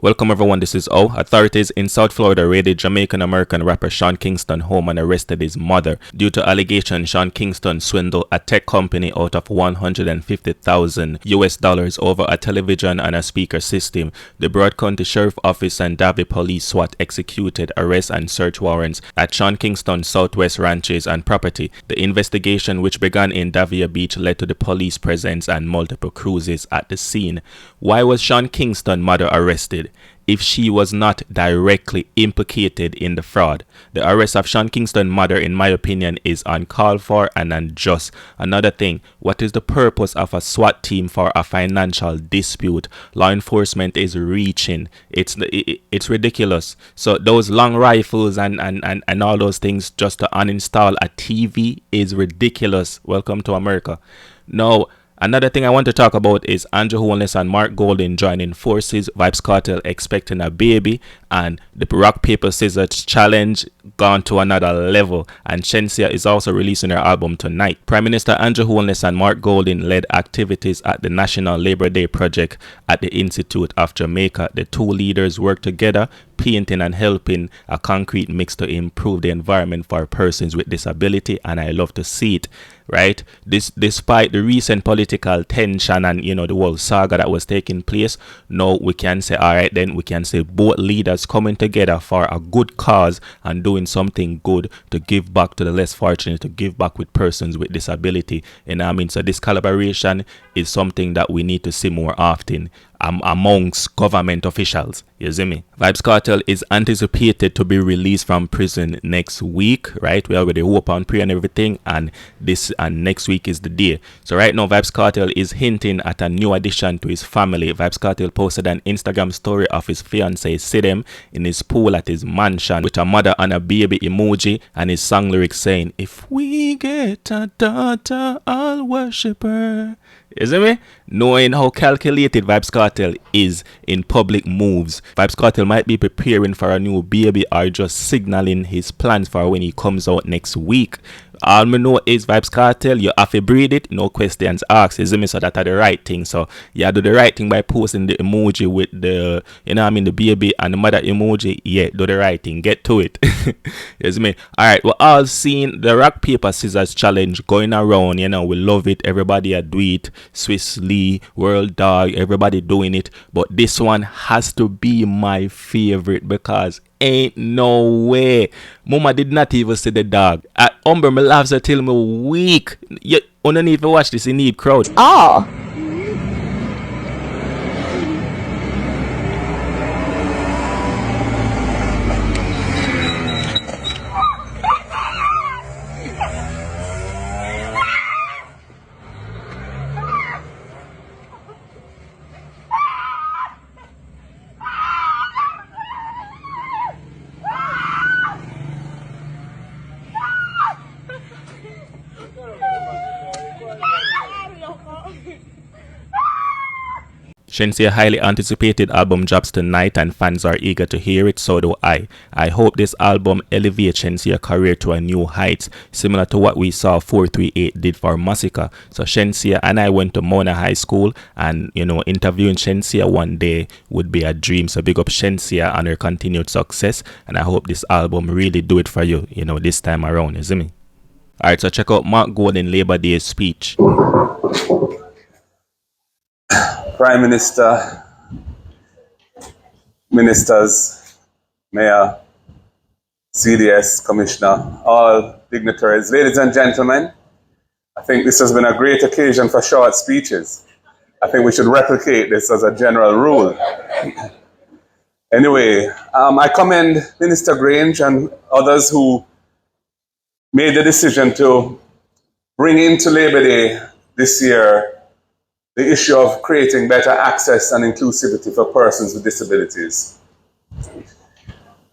Welcome everyone, this is O. Authorities in South Florida raided Jamaican-American rapper Sean Kingston home and arrested his mother. Due to allegations, Sean Kingston swindled a tech company out of $150,000 over a television and a speaker system. The Broad County Sheriff Office and Davie Police SWAT executed arrest and search warrants at Sean Kingston's Southwest ranches and property. The investigation, which began in Davie Beach, led to the police presence and multiple cruises at the scene. Why was Sean Kingston's mother arrested if she was not directly implicated in the fraud? The arrest of Sean Kingston's mother, in my opinion, is uncalled for and unjust. Another thing, what is the purpose of a SWAT team for a financial dispute? Law enforcement is reaching. It's ridiculous. So those long rifles and all those things just to uninstall a TV is ridiculous. Welcome to America. Now, another thing I want to talk about is Andrew Holness and Mark Golding joining forces. Vybz Kartel expecting a baby, and the rock paper scissors challenge gone to another level. And Shenseea is also releasing her album tonight. Prime Minister Andrew Holness and Mark Golding led activities at the National Labor Day project at the Institute of Jamaica. The two leaders worked together, painting and helping a concrete mix to improve the environment for persons with disability, and I love to see it. Right, despite the recent political tension and the whole saga that was taking place, now we can say, all right, then we can say both leaders coming together for a good cause and doing something good to give back to the less fortunate, to give back with persons with disability. And I mean, so this collaboration is something that we need to see more often amongst government officials. You see me? Vybz Kartel is anticipated to be released from prison next week, right? We already hope and pray and everything, and next week is the day. So right now, Vybz Kartel is hinting at a new addition to his family. Vybz Kartel posted an Instagram story of his fiancee Sidem in his pool at his mansion with a mother and a baby emoji, and his song lyrics saying, "If we get a daughter, I'll worship her." You see me? Knowing how calculated Vybz Kartel is in public moves, Vybz Kartel might be preparing for a new baby or just signaling his plans for when he comes out next week. All me know is Vybz Kartel, you have to breed it, no questions asked. You see me? So that are the right thing. So yeah, do the right thing by posting the emoji with the, the baby and the mother emoji. Yeah, do the right thing. Get to it. You see me? Alright, we're all seeing the rock paper scissors challenge going around. We love it. Everybody do it. Swiss Lee, World Dog, everybody doing it. But this one has to be my favorite because ain't no way. Mama did not even see the dog. At Umber, me laughs until me weak. You don't need to watch this, you need crowd. Oh. Shenseea highly anticipated album drops tonight and fans are eager to hear it, so do I. I hope this album elevates Shensea's career to a new heights, similar to what we saw 438 did for Massacre. So Shenseea and I went to Mona High School, and interviewing Shenseea one day would be a dream. So big up Shenseea on her continued success, and I hope this album really do it for you, this time around, you see me? Alright, so check out Mark Golding Labor Day speech. Prime Minister, Ministers, Mayor, CDS, Commissioner, all dignitaries, ladies and gentlemen, I think this has been a great occasion for short speeches. I think we should replicate this as a general rule. Anyway, I commend Minister Grange and others who made the decision to bring into Labor Day this year the issue of creating better access and inclusivity for persons with disabilities.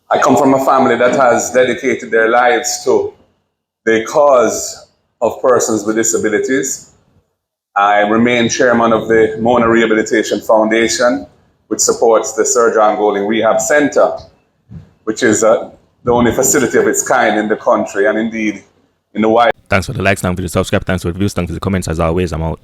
I come from a family that has dedicated their lives to the cause of persons with disabilities. I remain chairman of the Mona Rehabilitation Foundation, which supports the Sir John Golding Rehab Center, which is the only facility of its kind in the country and indeed in the wide. Thanks for the likes, thanks for the subscribe, thanks for the views, thanks for the comments. As always, I'm out.